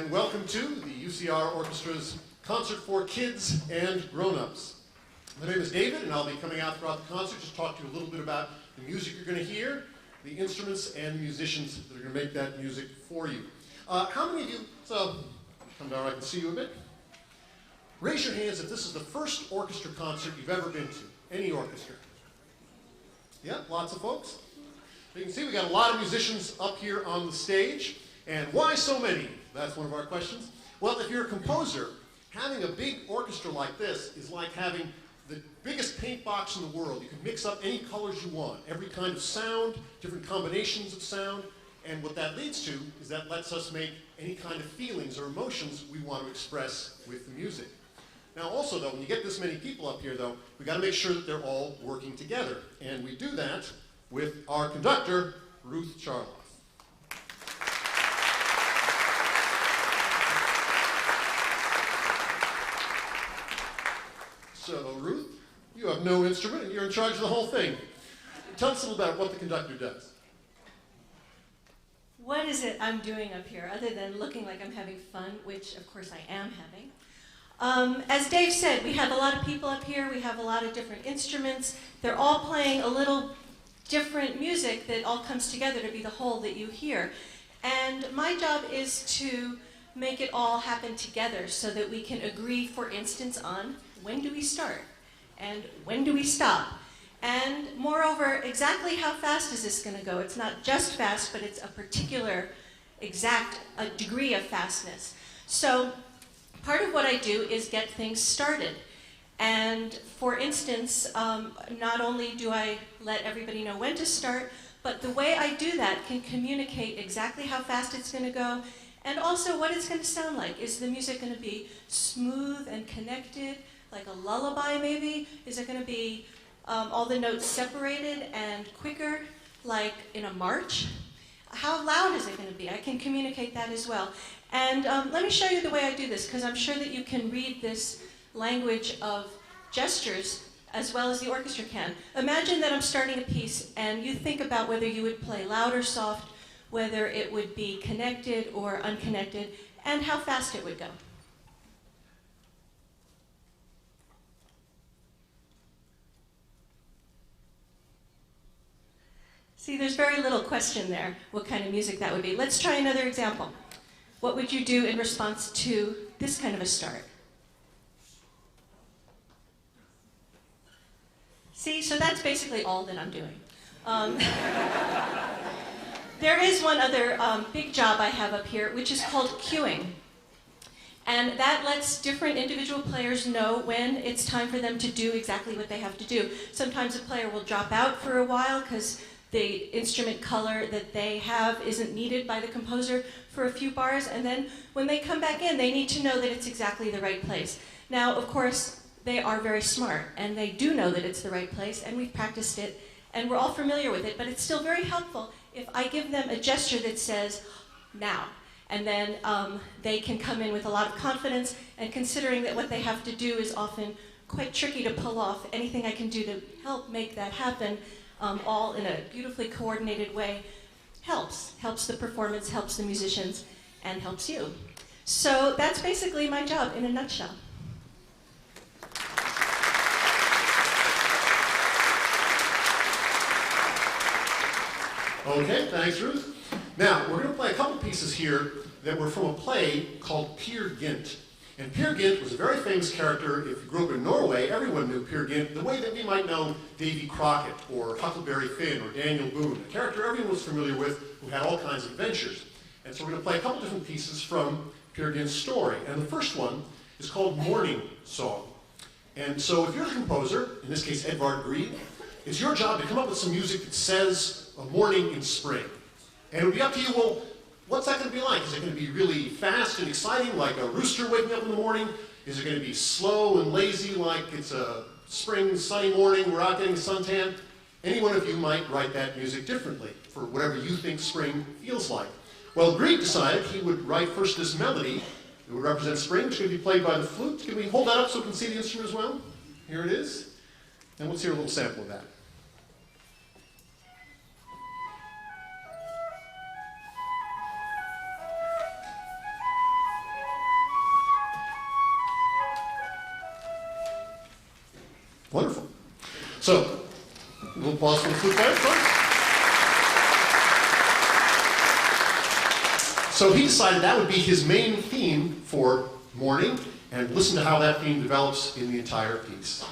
and welcome to the UCR Orchestra's Concert for Kids and Grown-Ups. My name is David, and I'll be coming out throughout the concert just to talk to you a little bit about the music you're going to hear, the instruments and musicians that are going to make that music for you. How many of you, so come down, I can see you a bit. Raise your hands if this is the first orchestra concert you've ever been to, any orchestra. Yeah, lots of folks. You can see we got a lot of musicians up here on the stage. And why so many? That's one of our questions. Well, if you're a composer, having a big orchestra like this is like having the biggest paint box in the world. You can mix up any colors you want, every kind of sound, different combinations of sound. And what that leads to is that lets us make any kind of feelings or emotions we want to express with the music. Now also though, when you get this many people up here though, we got to make sure that they're all working together. And we do that with our conductor, Ruth Charloff. So Ruth, you have no instrument and you're in charge of the whole thing. Tell us a little about what the conductor does. What is it I'm doing up here other than looking like I'm having fun, which of course I am having. As Dave said, we have a lot of people up here, we have a lot of different instruments. They're all playing a little different music that all comes together to be the whole that you hear. And my job is to make it all happen together so that we can agree, for instance, on when do we start and when do we stop. And moreover, exactly how fast is this going to go? It's not just fast, but it's a particular exact degree of fastness. So part of what I do is get things started. And for instance, not only do I let everybody know when to start, but the way I do that can communicate exactly how fast it's going to go and also what it's going to sound like. Is the music going to be smooth and connected, like a lullaby maybe? Is it going to be all the notes separated and quicker, like in a march? How loud is it going to be? I can communicate that as well. And let me show you the way I do this, because I'm sure that you can read this language of gestures as well as the orchestra can. Imagine that I'm starting a piece and you think about whether you would play loud or soft, whether it would be connected or unconnected, and how fast it would go. See, there's very little question there what kind of music that would be. Let's try another example. What would you do in response to this kind of a start? See, so that's basically all that I'm doing. There is one other big job I have up here, which is called cueing. And that lets different individual players know when it's time for them to do exactly what they have to do. Sometimes a player will drop out for a while because the instrument color that they have isn't needed by the composer for a few bars, and then when they come back in, they need to know that it's exactly the right place. Now, of course, they are very smart, and they do know that it's the right place, and we've practiced it, and we're all familiar with it, but it's still very helpful if I give them a gesture that says, now. And then they can come in with a lot of confidence, and considering that what they have to do is often quite tricky to pull off, anything I can do to help make that happen, all in a beautifully coordinated way, helps the performance, helps the musicians, and helps you. So that's basically my job in a nutshell. Okay, thanks, Ruth. Now, we're going to play a couple pieces here that were from a play called Peer Gynt. And Peer Gynt was a very famous character. If you grew up in Norway, everyone knew Peer Gynt the way that we might know Davy Crockett or Huckleberry Finn or Daniel Boone, a character everyone was familiar with who had all kinds of adventures. And so we're going to play a couple different pieces from Peer Gynt's story. And the first one is called Morning Song. And so if you're the composer, in this case Edvard Grieg, it's your job to come up with some music that says a morning in spring. And it would be up to you, well, what's that going to be like? Is it going to be really fast and exciting, like a rooster waking up in the morning? Is it going to be slow and lazy, like it's a spring sunny morning, we're out getting suntan? Any one of you might write that music differently for whatever you think spring feels like. Well, Grieg decided he would write first this melody that would represent spring, which is going to be played by the flute. Can we hold that up so we can see the instrument as well? Here it is. And let's hear a little sample of that. Wonderful. So, a little applause for the flute player, folks. So he decided that would be his main theme for Morning, and listen to how that theme develops in the entire piece.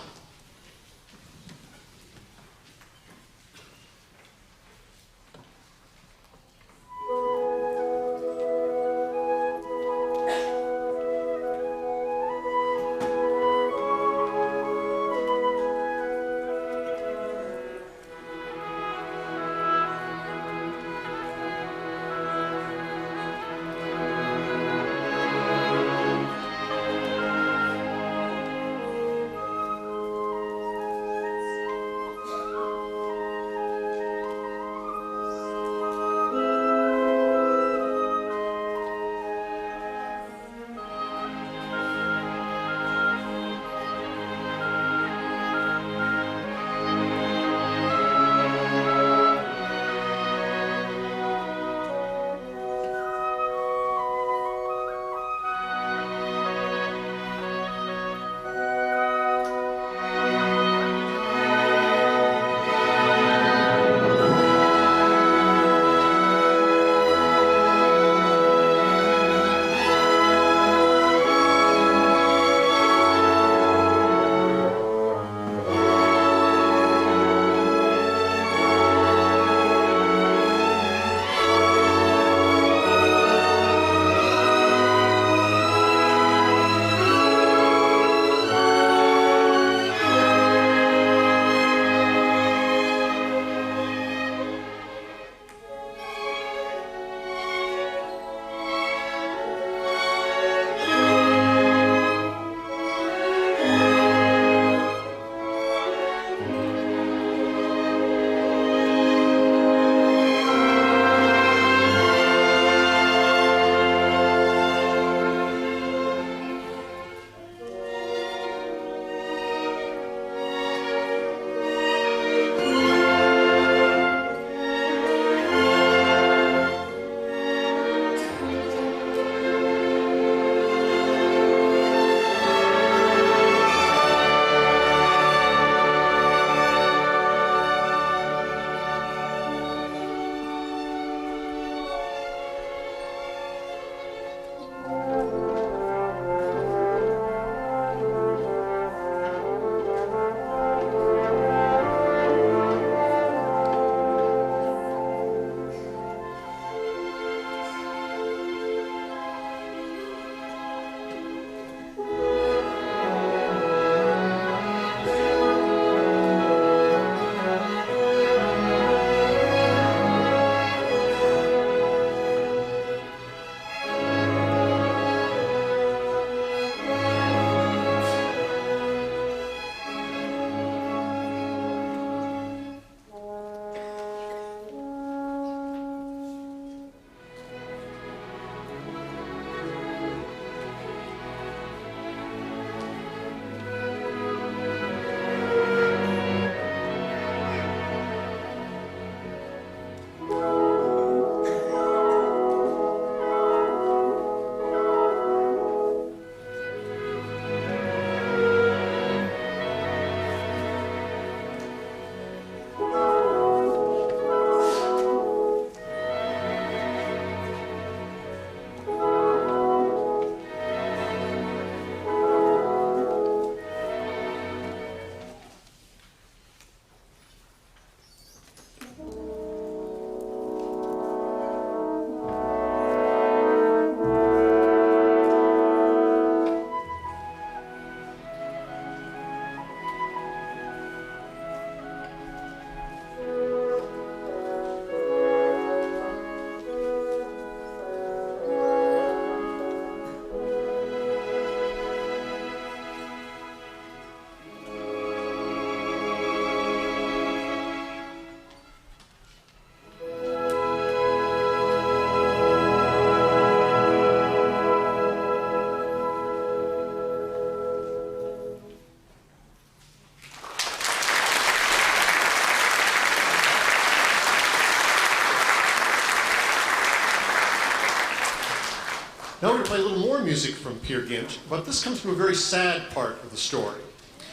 Now we're going to play a little more music from Peer Gynt, but this comes from a very sad part of the story.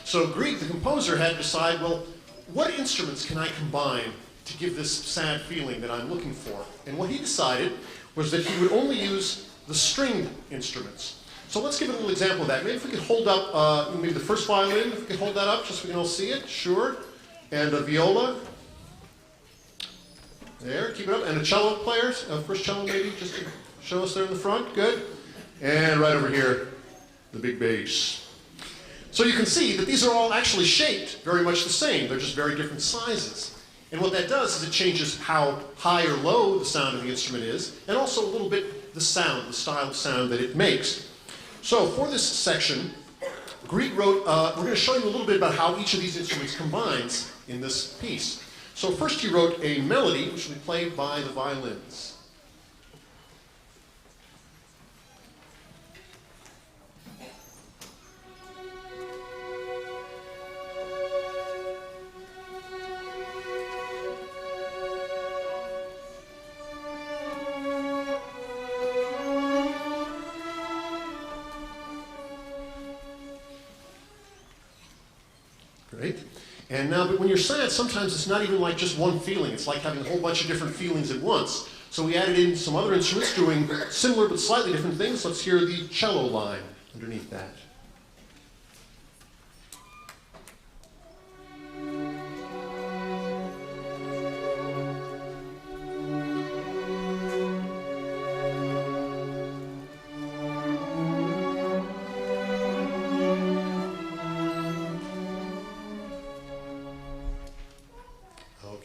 So Grieg, the composer, had to decide, well, what instruments can I combine to give this sad feeling that I'm looking for? And what he decided was that he would only use the stringed instruments. So let's give a little example of that. Maybe if we could hold up, maybe the first violin, if we could hold that up just so we can all see it, sure. And a viola. There, keep it up. And a cello player, first cello maybe, just to show us there in the front, good. And right over here, the big bass. So you can see that these are all actually shaped very much the same. They're just very different sizes. And what that does is it changes how high or low the sound of the instrument is, and also a little bit the sound, the style of sound that it makes. So for this section, Grieg wrote, we're going to show you a little bit about how each of these instruments combines in this piece. So first he wrote a melody, which will be played by the violins. Great. And now, but when you're sad, sometimes it's not even like just one feeling. It's like having a whole bunch of different feelings at once. So we added in some other instruments doing similar but slightly different things. Let's hear the cello line underneath that.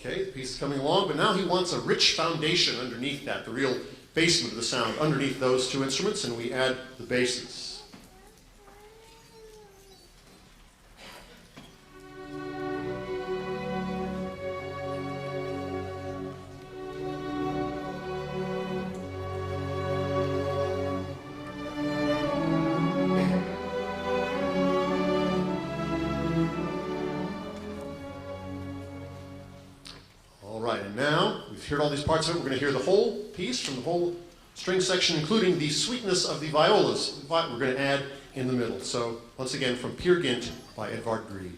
Okay, the piece is coming along, but now he wants a rich foundation underneath that, the real basement of the sound underneath those two instruments, and we add the basses. And now, we've heard all these parts of it, we're going to hear the whole piece from the whole string section, including the sweetness of the violas, but we're going to add in the middle. So, once again, from Peer Gynt by Edvard Grieg.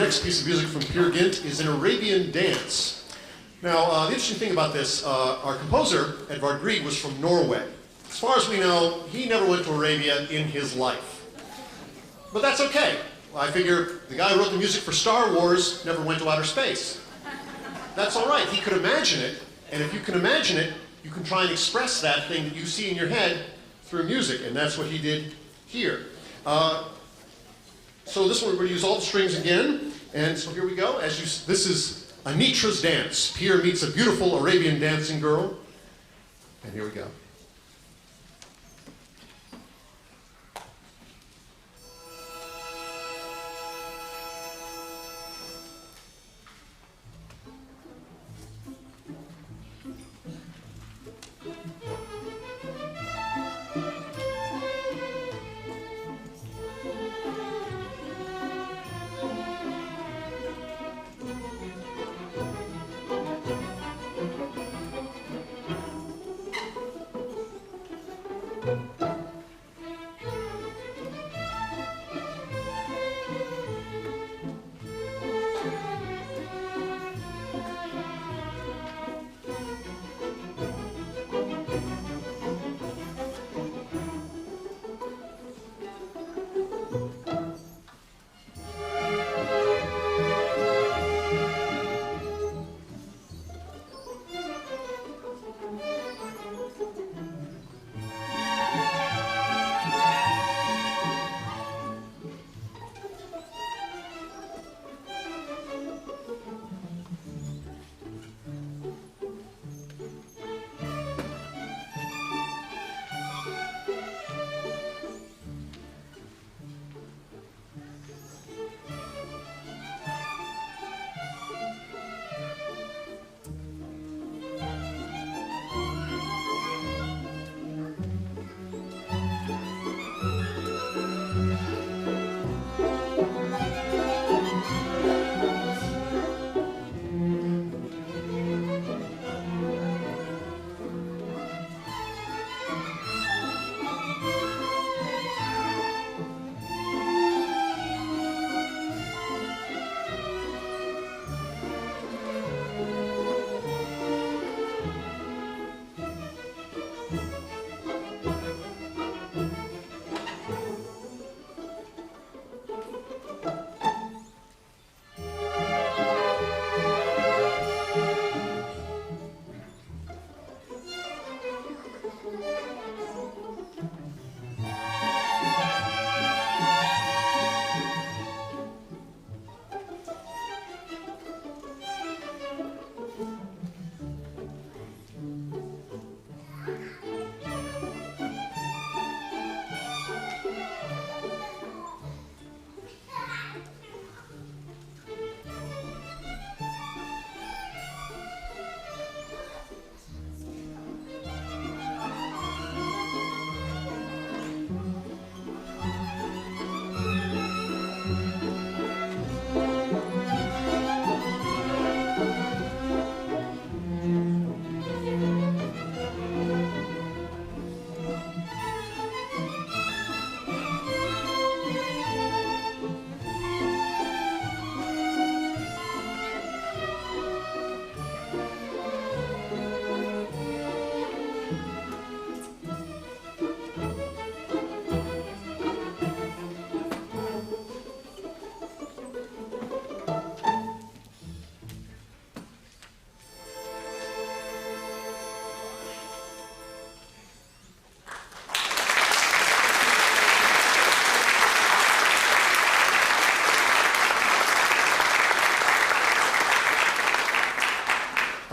next piece of music from Peer Gynt is an Arabian dance. Now, the interesting thing about this, our composer, Edvard Grieg, was from Norway. As far as we know, he never went to Arabia in his life. But that's okay. I figure the guy who wrote the music for Star Wars never went to outer space. That's all right. He could imagine it, and if you can imagine it, you can try and express that thing that you see in your head through music, and that's what he did here. So this one, we're going to use all the strings again, and so here we go. This is Anitra's dance. Pierre meets a beautiful Arabian dancing girl, and here we go.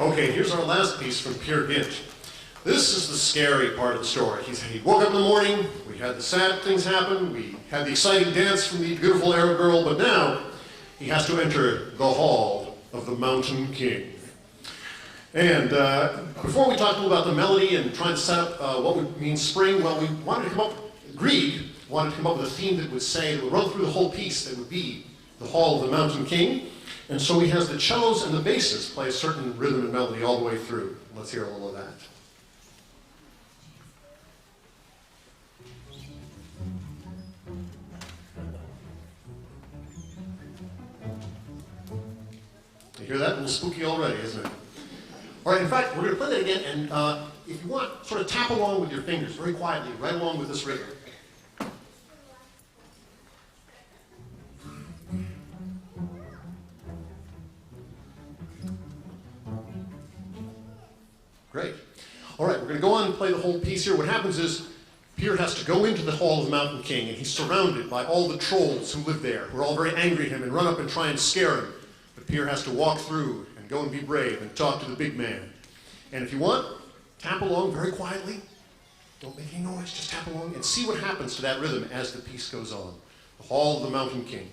Okay, here's our last piece from Peer Gynt. This is the scary part of the story. He woke up in the morning, we had the sad things happen, we had the exciting dance from the beautiful Arab girl, but now he has to enter the hall of the Mountain King. And before we talk a little about the melody and trying to set up what would mean spring, well, we wanted to come up, Grieg wanted to come up with a theme that would say, that would run through the whole piece, that would be the hall of the Mountain King. And so he has the cellos and the basses play a certain rhythm and melody all the way through. Let's hear a little of that. hear that? A little spooky already, isn't it? All right, in fact, we're going to play that again, and if you want, sort of tap along with your fingers very quietly, right along with this rhythm. Great. All right, we're going to go on and play the whole piece here. What happens is Pier has to go into the Hall of the Mountain King, and he's surrounded by all the trolls who live there, who are all very angry at him and run up and try and scare him. But Pier has to walk through and go and be brave and talk to the big man. And if you want, tap along very quietly. Don't make any noise, just tap along and see what happens to that rhythm as the piece goes on. The Hall of the Mountain King.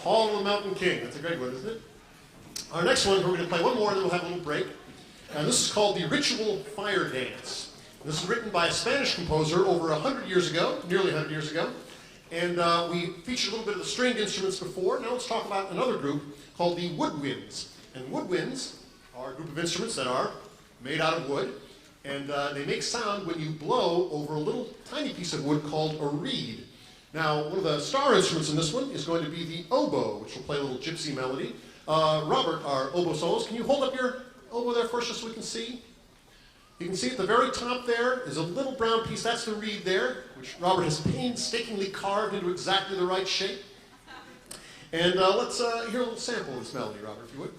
Hall of the Mountain King. That's a great one, isn't it? Our next one, we're going to play one more, and then we'll have a little break. And this is called the Ritual Fire Dance. This is written by a Spanish composer over 100 years ago, nearly 100 years ago. And we featured a little bit of the stringed instruments before. Now let's talk about another group called the woodwinds. And woodwinds are a group of instruments that are made out of wood. And they make sound when you blow over a little tiny piece of wood called a reed. Now, one of the star instruments in this one is going to be the oboe, which will play a little gypsy melody. Robert, our oboe soloist, can you hold up your oboe there first just so we can see? You can see at the very top there is a little brown piece. That's the reed there, which Robert has painstakingly carved into exactly the right shape. And let's hear a little sample of this melody, Robert, if you would.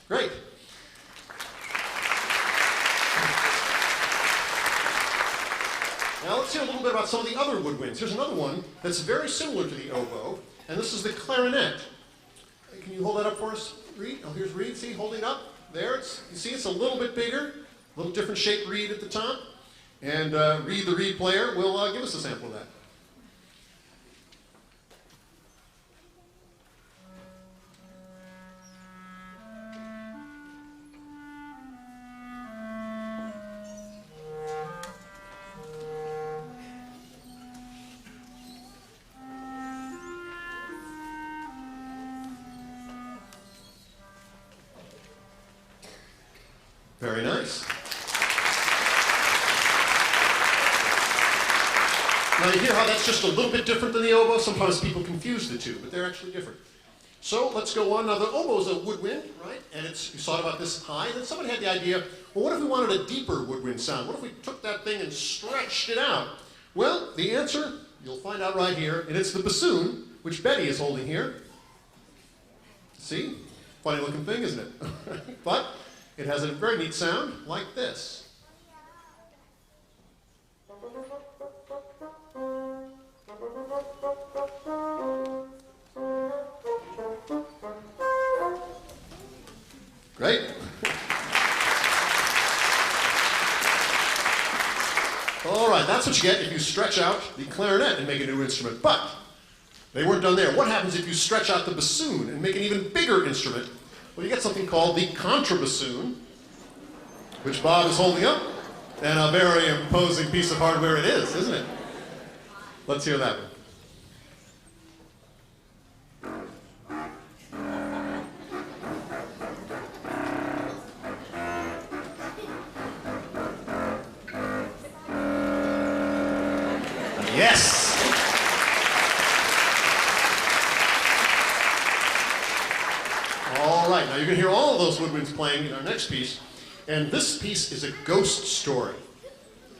Great. Now let's hear a little bit about some of the other woodwinds. Here's another one that's very similar to the oboe, and this is the clarinet. Can you hold that up for us, Reed? Oh, here's Reed. See, holding it up. There. You see, it's a little bit bigger, a little different shaped reed at the top. And Reed, the reed player, will give us a sample of that. Very nice. Now you hear how that's just a little bit different than the oboe? Sometimes people confuse the two, but they're actually different. So let's go on. Now the oboe is a woodwind, right? And you thought about this high. Then somebody had the idea, well, what if we wanted a deeper woodwind sound? What if we took that thing and stretched it out? Well, the answer, you'll find out right here, and it's the bassoon, which Betty is holding here. See? Funny looking thing, isn't it? But it has a very neat sound like this. Great. All right, that's what you get if you stretch out the clarinet and make a new instrument. But they weren't done there. What happens if you stretch out the bassoon and make an even bigger instrument? Well, you get something called the contrabassoon, which Bob is holding up. And a very imposing piece of hardware it is, isn't it? Let's hear that one. Yes! All right, now you're going to hear all of those woodwinds playing in our next piece. And this piece is a ghost story.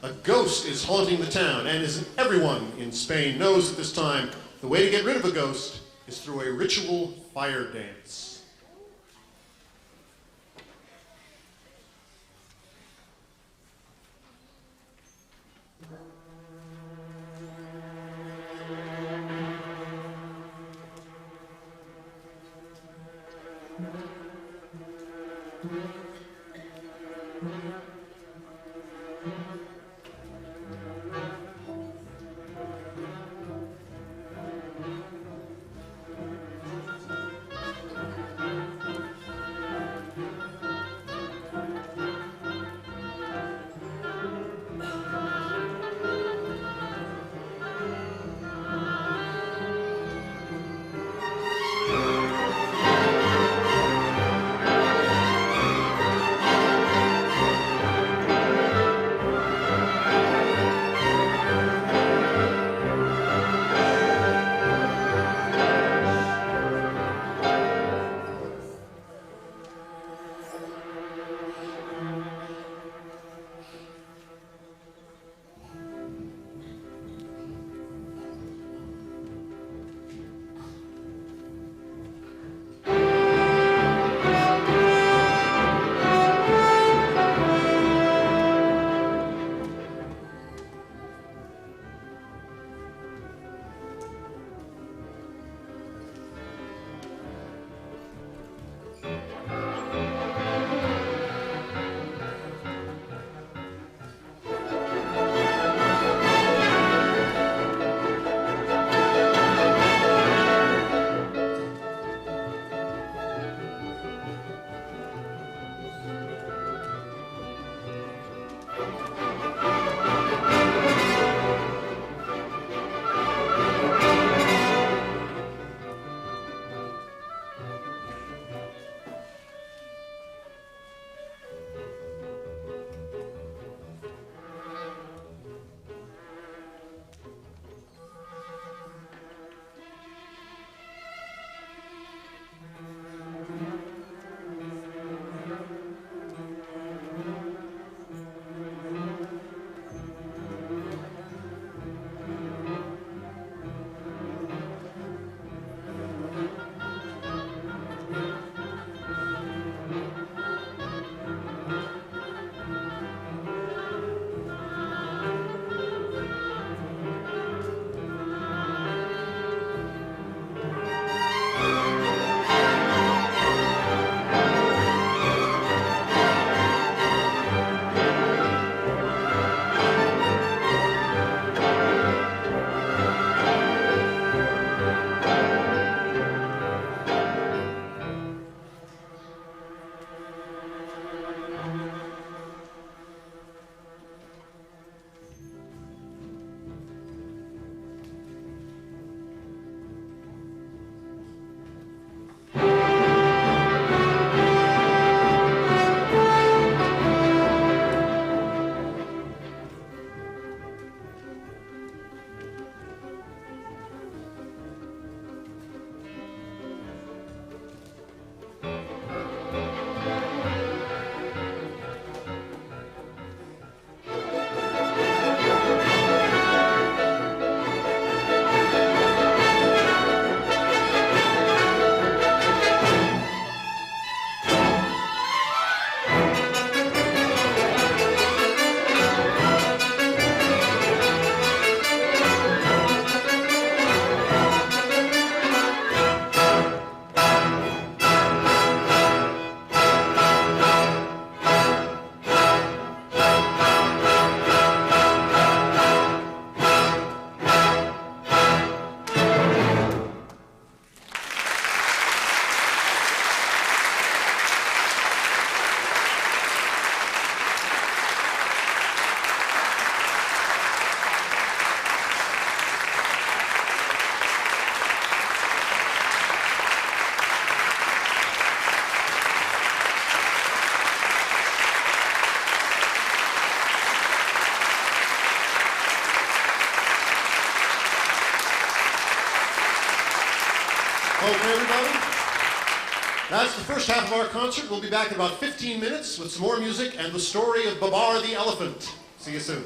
A ghost is haunting the town, and as everyone in Spain knows at this time, the way to get rid of a ghost is through a ritual fire dance. Okay, everybody? That's the first half of our concert. We'll be back in about 15 minutes with some more music and the story of Babar the elephant. See you soon.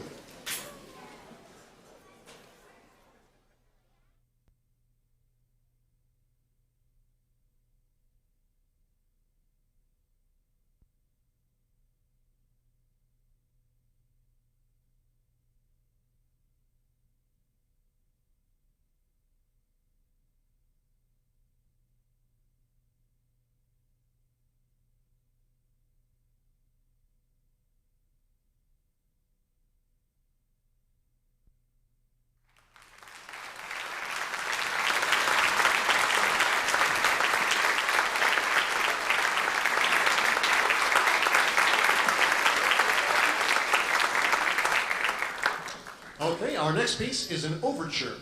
Okay, our next piece is an overture.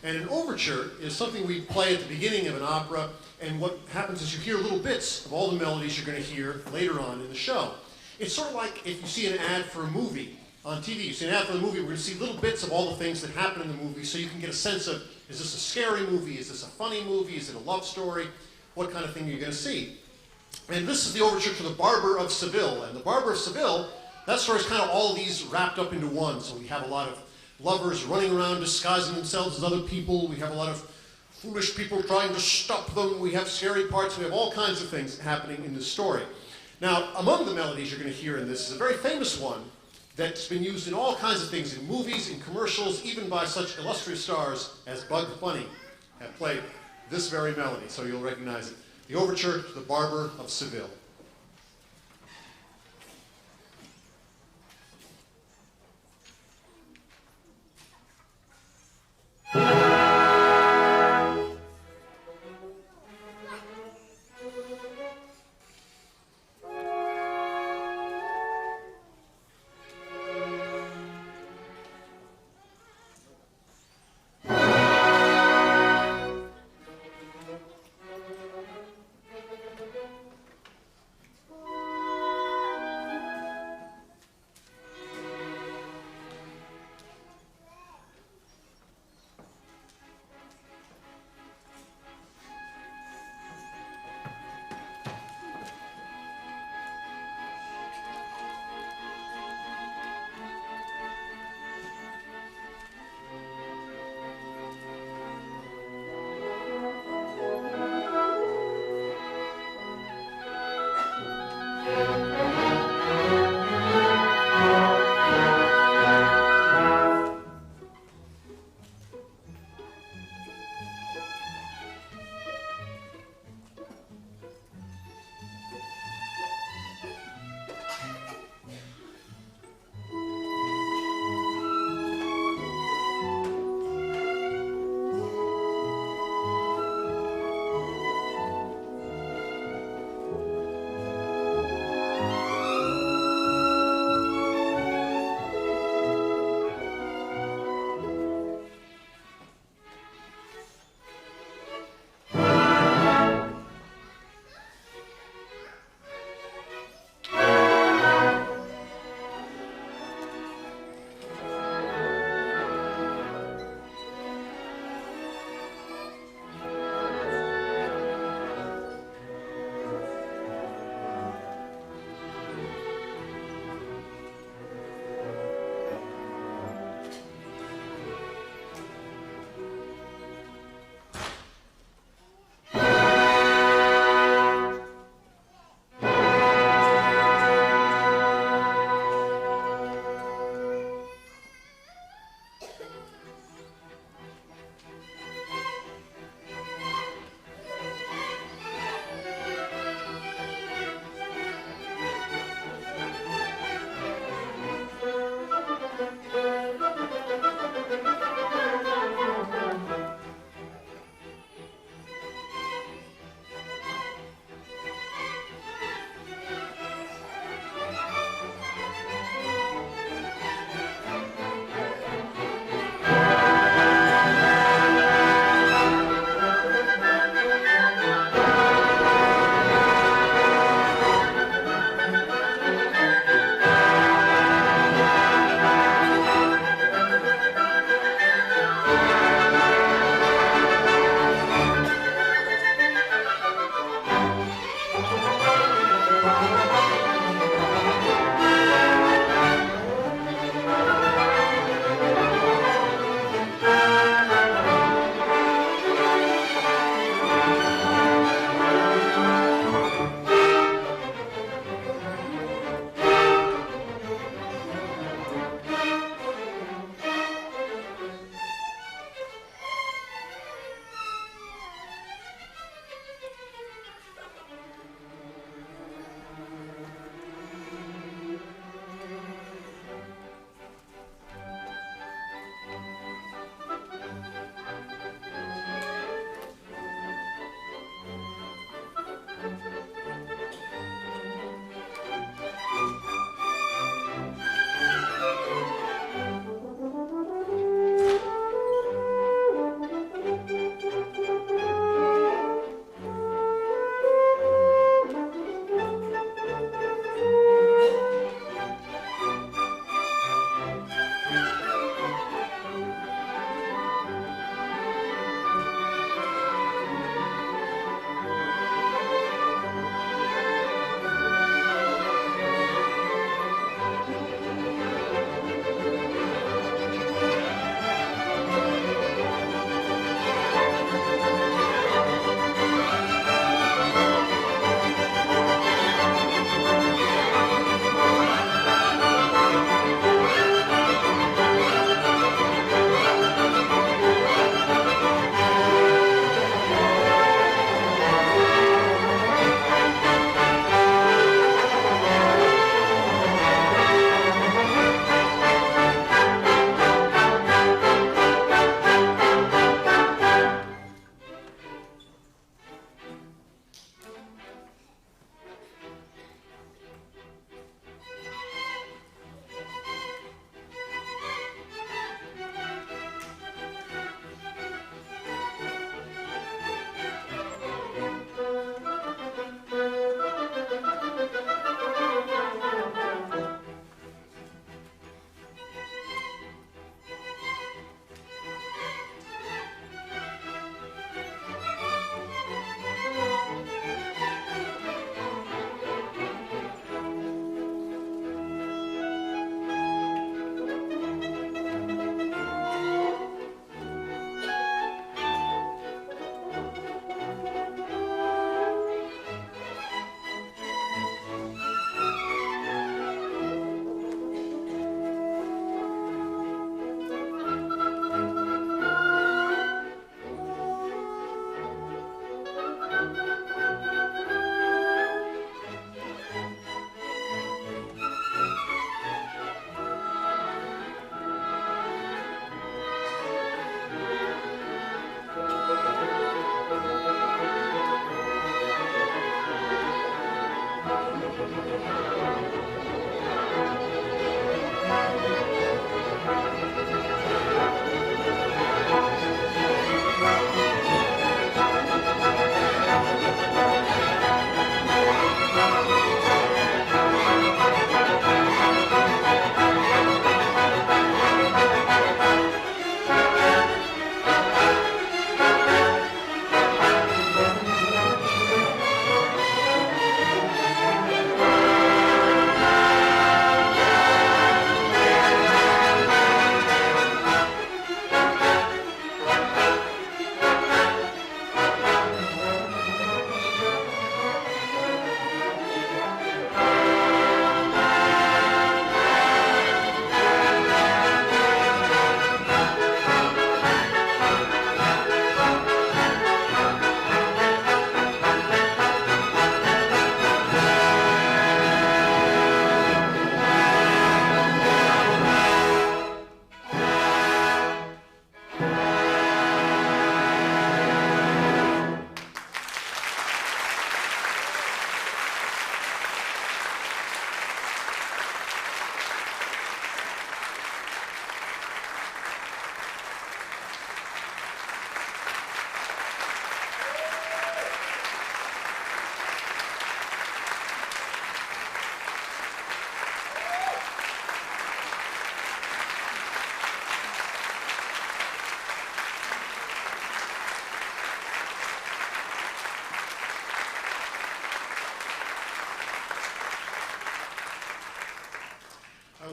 And an overture is something we play at the beginning of an opera, and what happens is you hear little bits of all the melodies you're going to hear later on in the show. It's sort of like if you see an ad for a movie on TV. You see an ad for the movie, we're going to see little bits of all the things that happen in the movie so you can get a sense of, is this a scary movie, is this a funny movie, is it a love story, what kind of thing you're going to see. And this is the overture to The Barber of Seville. And The Barber of Seville, that story is kind of all these wrapped up into one. So we have a lot of lovers running around disguising themselves as other people. We have a lot of foolish people trying to stop them. We have scary parts. We have all kinds of things happening in this story. Now, among the melodies you're going to hear in this is a very famous one that's been used in all kinds of things, in movies, in commercials, even by such illustrious stars as Bugs Bunny have played this very melody, so you'll recognize it. The overture to The Barber of Seville.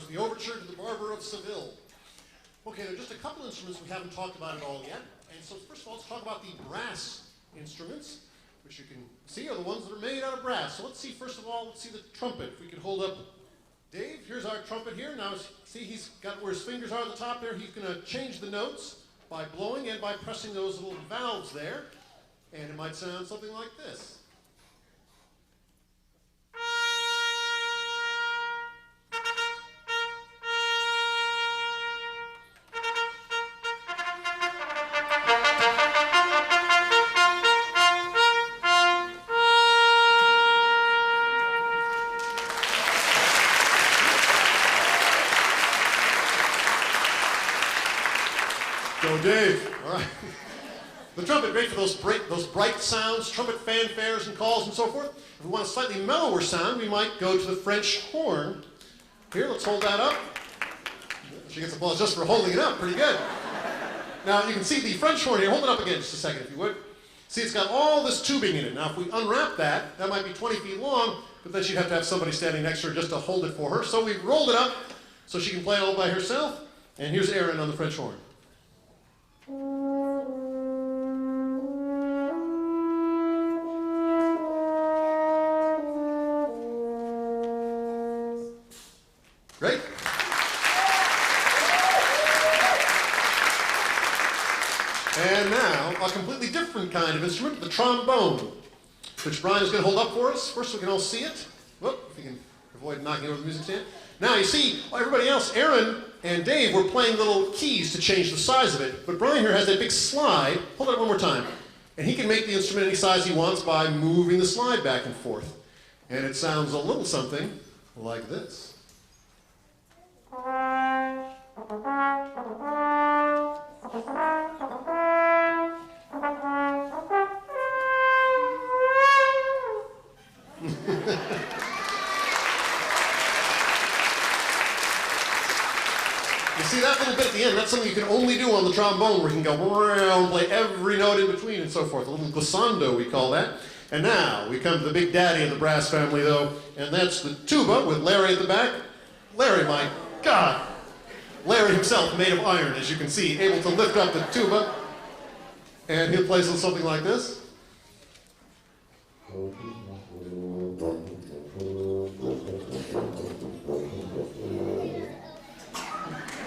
was the Overture to the Barber of Seville. Okay, there are just a couple instruments we haven't talked about at all yet. And so first of all, let's talk about the brass instruments, which you can see are the ones that are made out of brass. So let's see, first of all, let's see the trumpet. If we could hold up Dave, here's our trumpet here. Now, see, he's got where his fingers are at the top there. He's going to change the notes by blowing and by pressing those little valves there. And it might sound something like this. Go, Dave. All right. The trumpet, great for those bright sounds, trumpet fanfares and calls and so forth. If we want a slightly mellower sound, we might go to the French horn. Here, let's hold that up. She gets applause just for holding it up. Pretty good. Now, you can see the French horn here. Hold it up again just a second, if you would. See, it's got all this tubing in it. Now, if we unwrap that, that might be 20 feet long, but then she'd have to have somebody standing next to her just to hold it for her. So we rolled it up so she can play it all by herself. And here's Erin on the French horn. Great. And now, a completely different kind of instrument, the trombone, which Brian is going to hold up for us. First, we can all see it. Whoop, if we can avoid knocking over the music stand. Now, you see, everybody else, Aaron and Dave were playing little keys to change the size of it, but Brian here has that big slide. Hold it up one more time. And he can make the instrument any size he wants by moving the slide back and forth. And it sounds a little something like this. You see that little bit at the end, that's something you can only do on the trombone, where you can go around, play every note in between and so forth. A little glissando, we call that. And now, we come to the big daddy of the brass family, though, and that's the tuba with Larry at the back. Larry, my God! Larry himself, made of iron, as you can see, able to lift up the tuba. And he'll play something like this.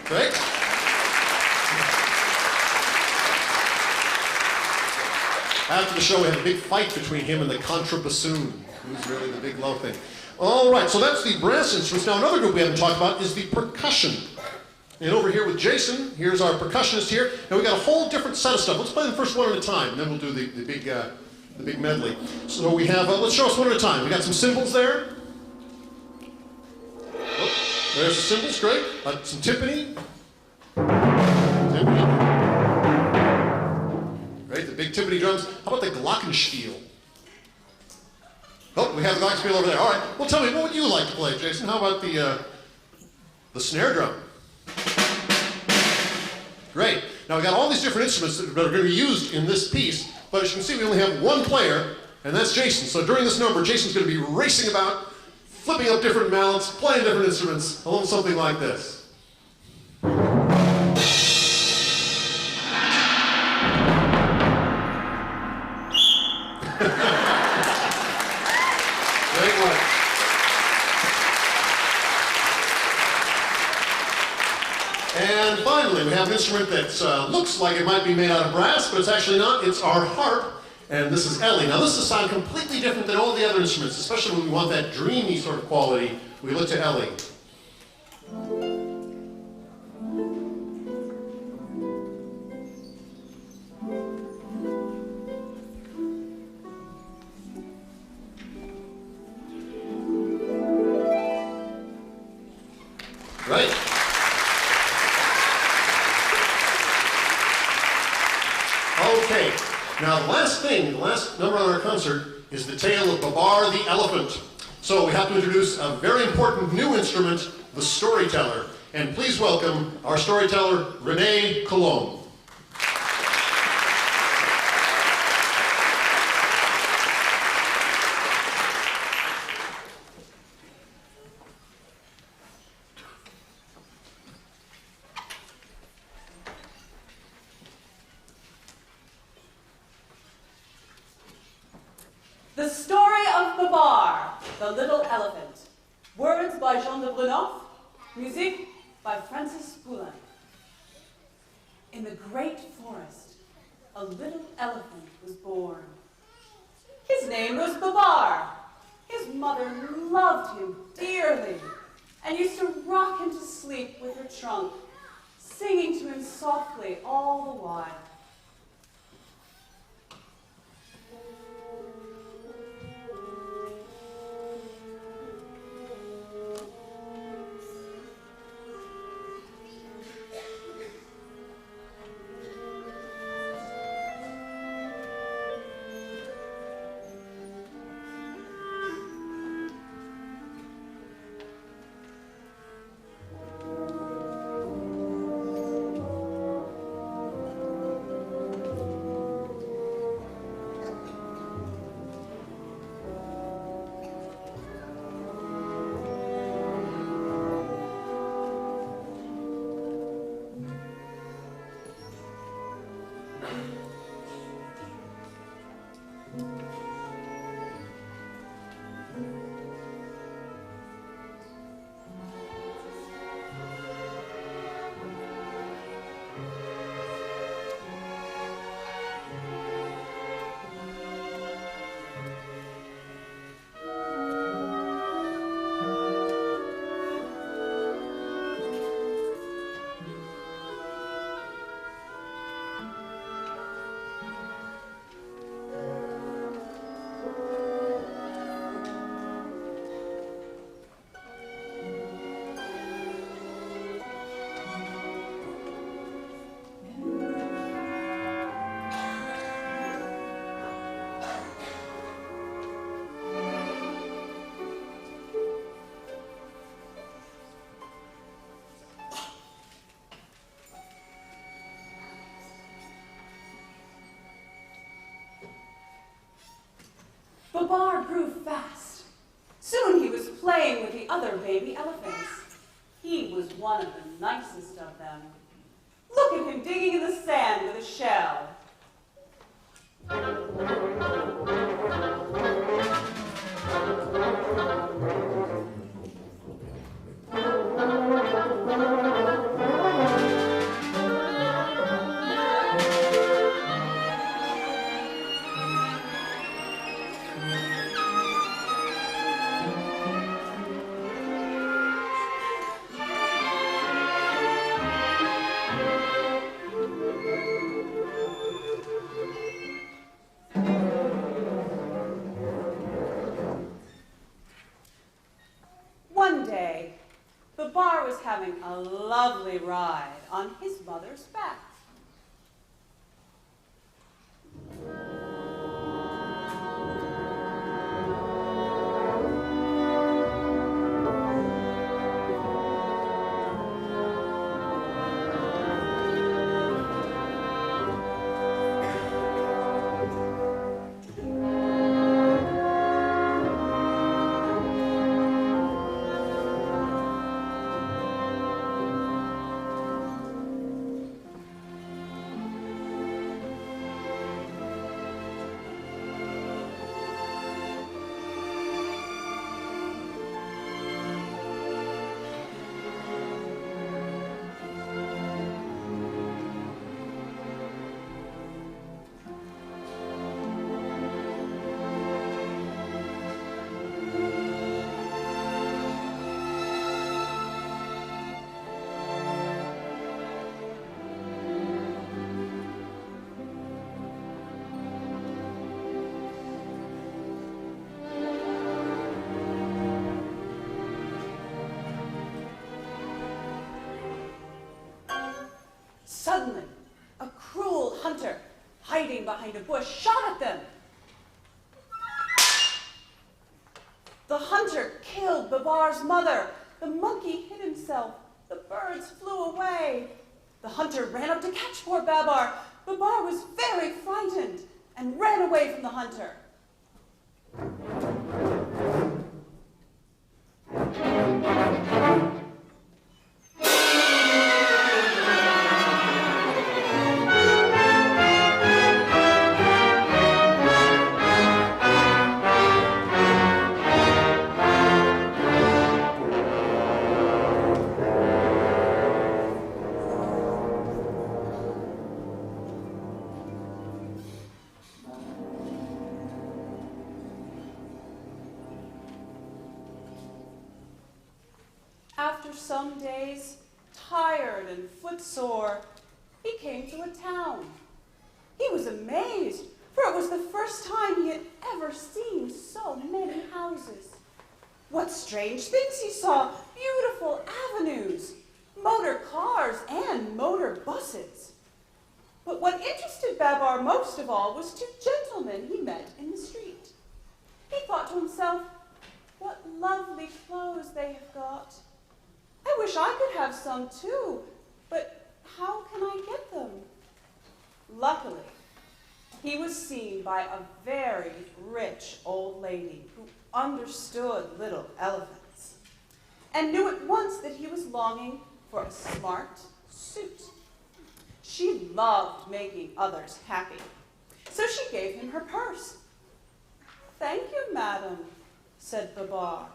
Great. After the show, we have a big fight between him and the contrabassoon, who's really the big low thing. All right, so that's the brass instruments. Now, another group we haven't talked about is the percussion. And over here with Jason, here's our percussionist here. Now, we've got a whole different set of stuff. Let's play them first one at a time, and then we'll do the big medley. So we have, let's show us one at a time. We got some cymbals there. Oh, there's the cymbals, great. Some timpani. Great, the big timpani drums. How about the glockenspiel? Oh, we have the glockenspiel over there. All right, well, tell me, what would you like to play, Jason? How about the snare drum? Great. Now, we've got all these different instruments that are going to be used in this piece, but as you can see, we only have one player, and that's Jason. So during this number, Jason's going to be racing about, flipping up different mallets, playing different instruments, a little something like this. Great work. And finally, we have an instrument that looks like it might be made out of brass, but it's actually not. It's our harp, and this is Ellie. Now, this is sound completely different than all the other instruments, especially when we want that dreamy sort of quality. We look to Ellie. Right? Okay, now the last number on our concert is the tale of Babar the elephant. So we have to introduce a very important new instrument, the storyteller. And please welcome our storyteller, Renee Colomb. The Little Elephant. Words by Jean de Brunoff. Music by Francis Poulenc. In the great forest, a little elephant was born. His name was Babar. His mother loved him dearly and used to rock him to sleep with her trunk, singing to him softly all the while. Babar grew fast. Soon he was playing with the other baby elephants. He was one of the nicest of them. Look at him digging in the sand with a shell. One day, Babar was having a lovely ride on his mother's back. Suddenly, a cruel hunter, hiding behind a bush, shot at them. The hunter killed Babar's mother. The monkey hid himself. The birds flew away. The hunter ran up to catch poor Babar. Babar was very frightened and ran away from the hunter. after some days, tired and footsore, he came to a town. He was amazed, for it was the first time he had ever seen so many houses. What strange things he saw! Beautiful avenues, motor cars, and motor buses. But what interested Babar most of all was two gentlemen he met in the street. He thought to himself, what lovely clothes they have got. I wish I could have some too, but how can I get them? Luckily, he was seen by a very rich old lady who understood little elephants and knew at once that he was longing for a smart suit. She loved making others happy, so she gave him her purse. "Thank you, madam," said Babar.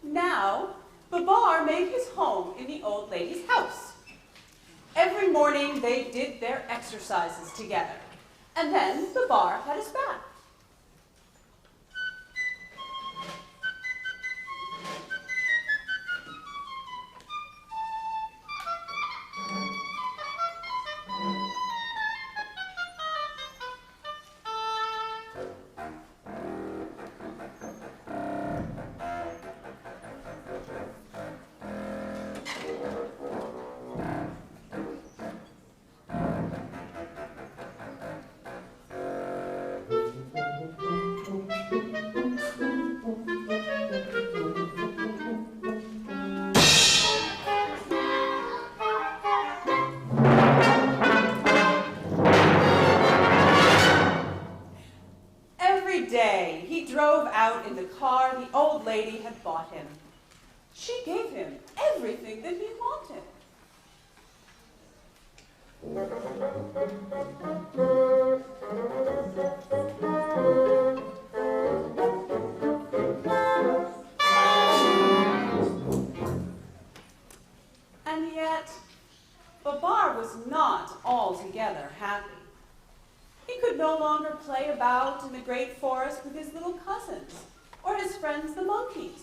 Now, Babar made his home in the old lady's house. Every morning they did their exercises together, and then Babar had his bath. In the car the old lady had bought him. She gave him everything that he wanted. And yet, Babar was not altogether happy. He could no longer play about in the great forest with his little cousins or his friends the monkeys.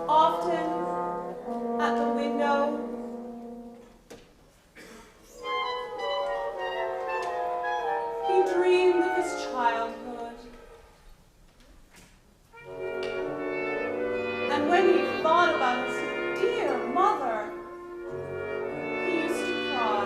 Often, at the window, he dreamed of his childhood. And when he thought about his dear mother, he used to cry.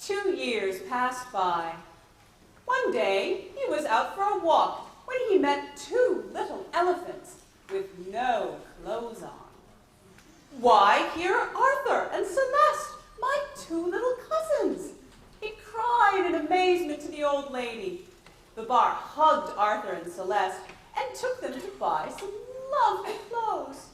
2 years passed by. One day, he was out for a walk when he met 2 little elephants with no clothes on. "Why, here are Arthur and Celeste, my 2 little cousins," he cried in amazement to the old lady. The bar hugged Arthur and Celeste and took them to buy some lovely clothes.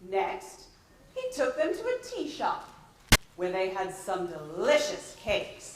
Next, he took them to a tea shop where they had some delicious cakes.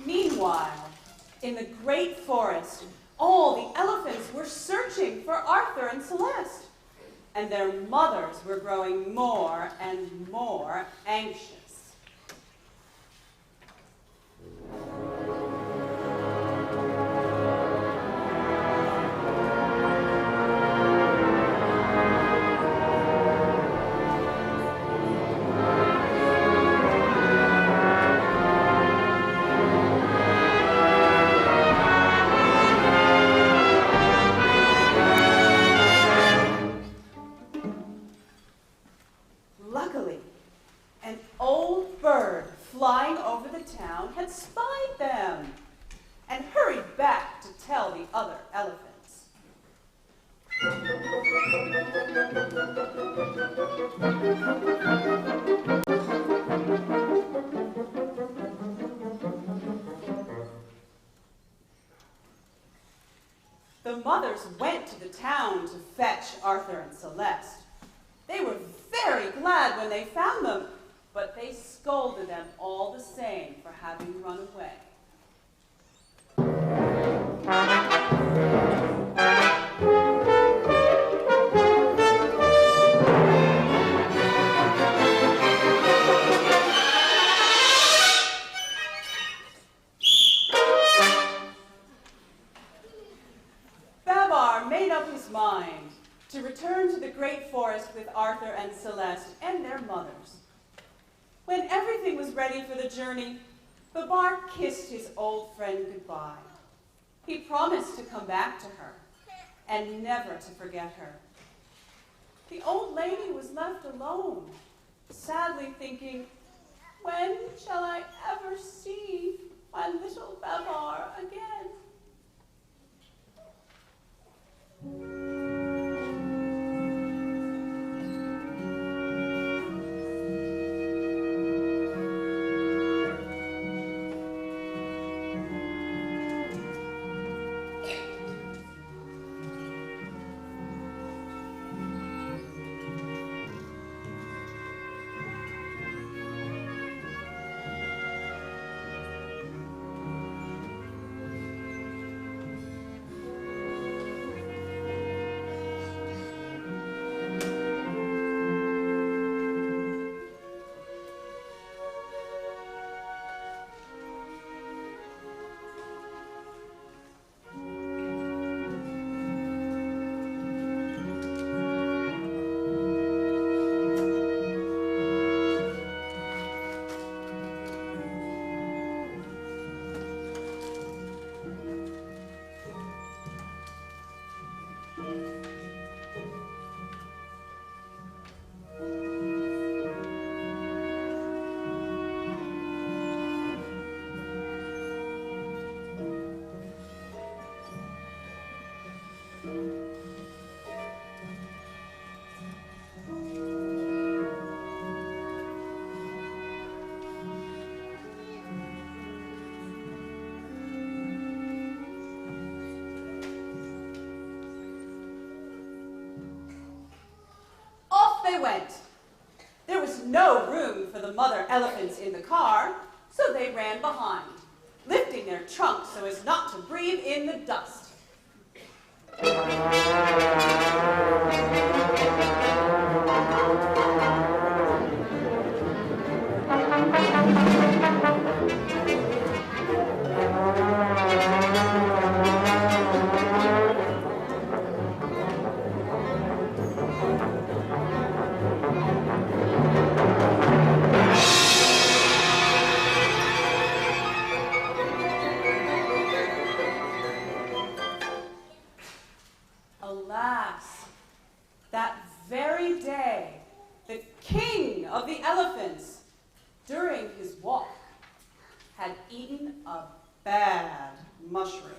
Meanwhile, in the great forest, all the elephants were searching for Arthur and Celeste, and their mothers were growing more and more anxious. Luckily, an old bird flying over the town had spied them and hurried back to tell the other elephants. The mothers went to the town to fetch Arthur and Celeste. They were very glad when they found them, but they scolded them all the same for having run away. Babar made up his mind to return to the great forest with Arthur and Celeste and their mothers. When everything was ready for the journey, Babar kissed his old friend goodbye. He promised to come back to her and never to forget her. The old lady was left alone, sadly thinking, "When shall I ever see my little Babar again?" they went. There was no room for the mother elephants in the car, so they ran behind, lifting their trunks so as not to breathe in the dust. Alas, that very day, the king of the elephants, during his walk, had eaten a bad mushroom.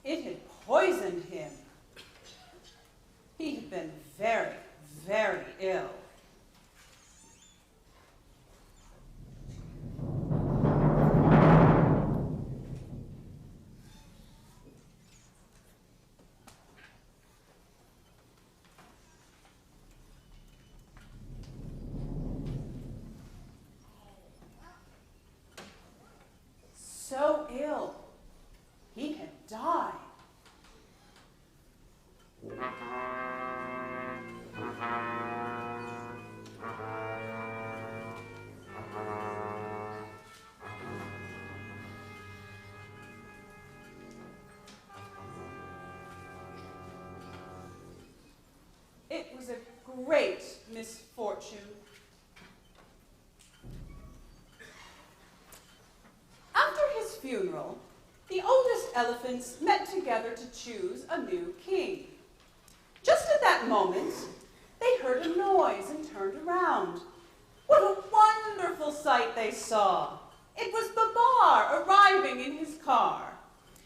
It had poisoned him. He had been very, very ill. So ill, he had died. It was a great misfortune. After his funeral, the oldest elephants met together to choose a new king. Just at that moment, they heard a noise and turned around. What a wonderful sight they saw! It was Babar arriving in his car,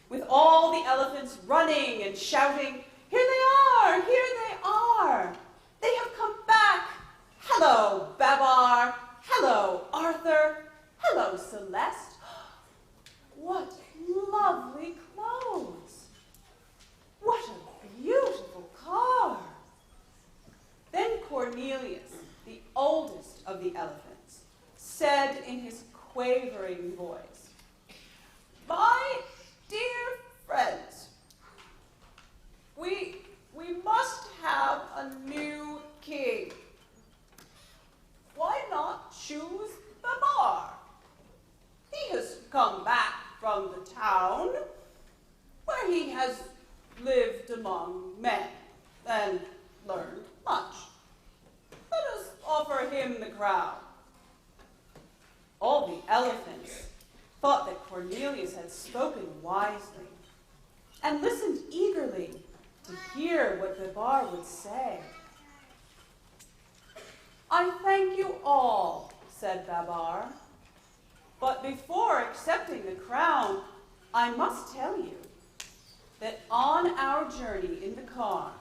with all the elephants running and shouting, "Here they are! Here they are! They have come back! Hello, Babar! Hello, Arthur! Hello, Celeste! What lovely clothes! What a beautiful car!" Then Cornelius, the oldest of the elephants, said in his quavering voice, "My dear friends, we must have a new king. Why not choose Babar? He has come back from the town, where he has lived among men and learned much. Let us offer him the crown." All the elephants thought that Cornelius had spoken wisely and listened eagerly to hear what Babar would say. "I thank you all," said Babar, "but before accepting the crown, I must tell you that on our journey in the car,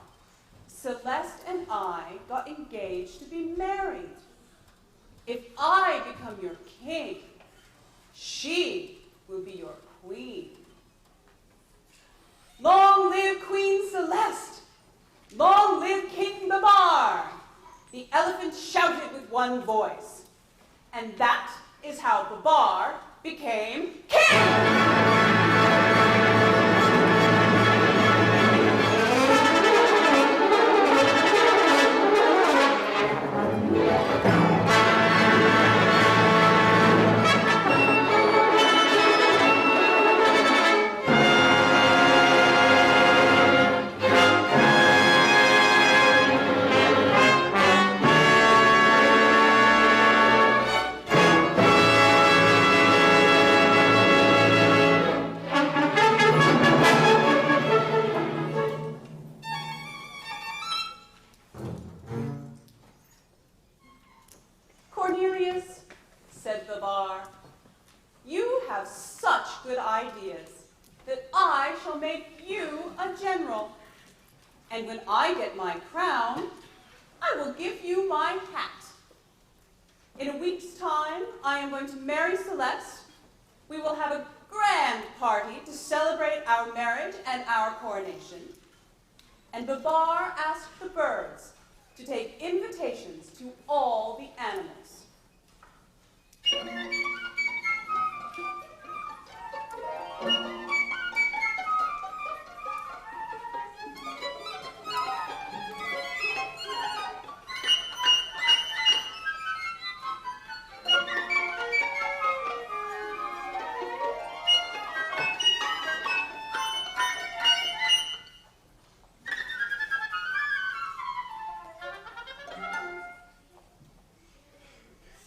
Celeste and I got engaged to be married. If I become your king, she will be your queen." "Long live Queen Celeste! Long live King Babar!" the elephants shouted with one voice. And that is how Babar became king! have such good ideas that I shall make you a general. And when I get my crown, I will give you my hat. In a week's time, I am going to marry Celeste. We will have a grand party to celebrate our marriage and our coronation. And Babar asked the birds to take invitations to all the animals.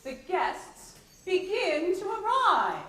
The guests begin to arrive.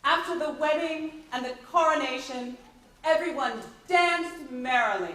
After the wedding and the coronation, everyone danced merrily.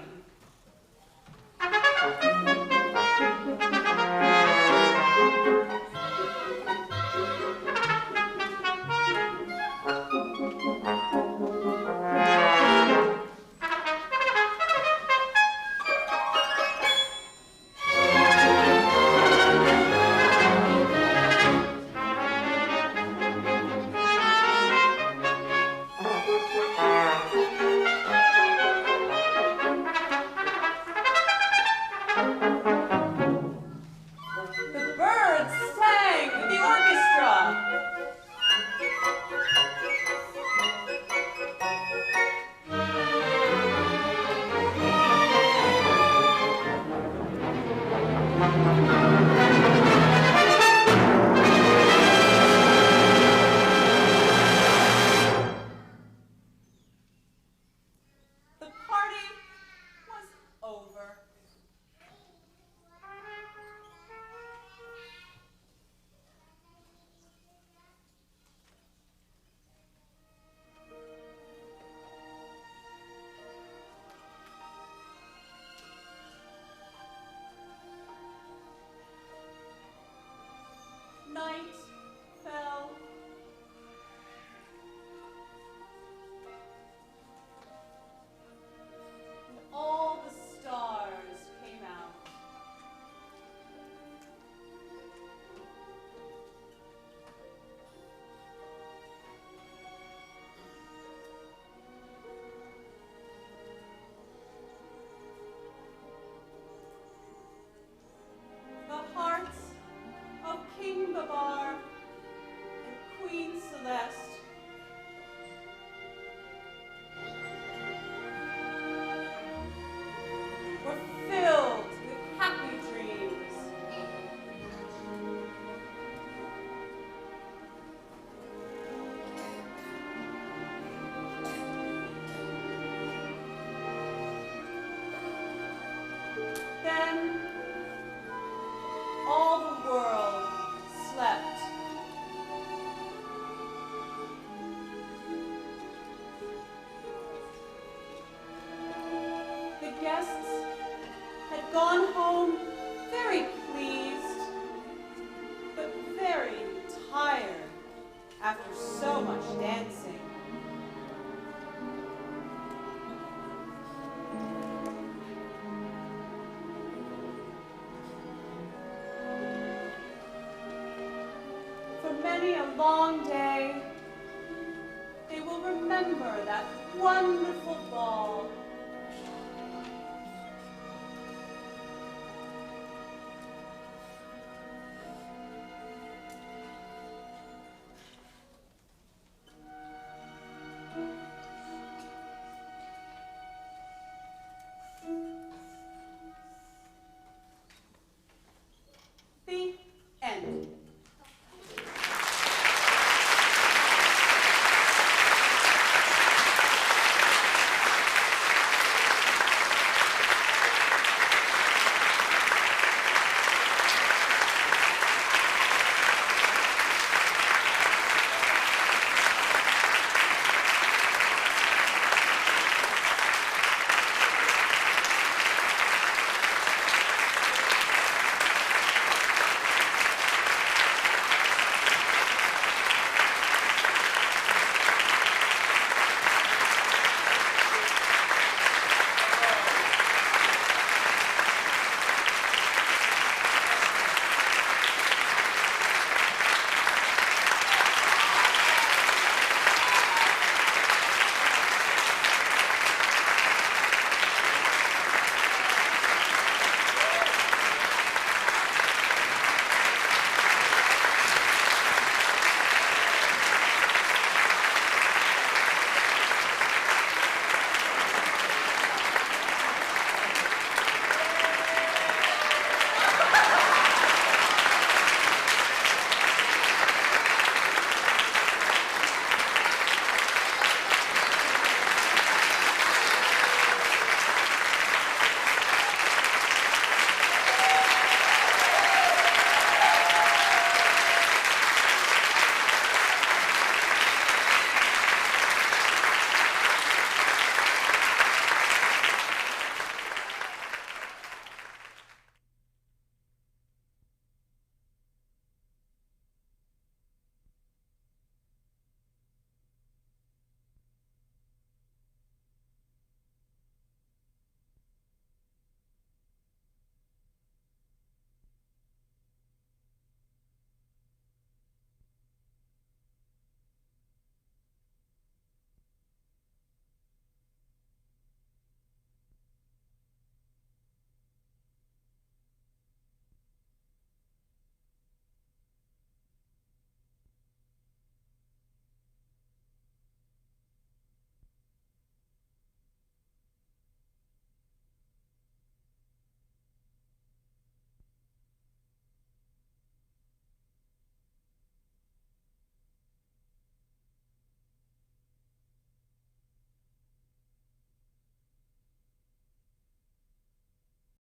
guests had gone home very pleased, but very tired after so much dancing. For many a long day, they will remember that wonderful ball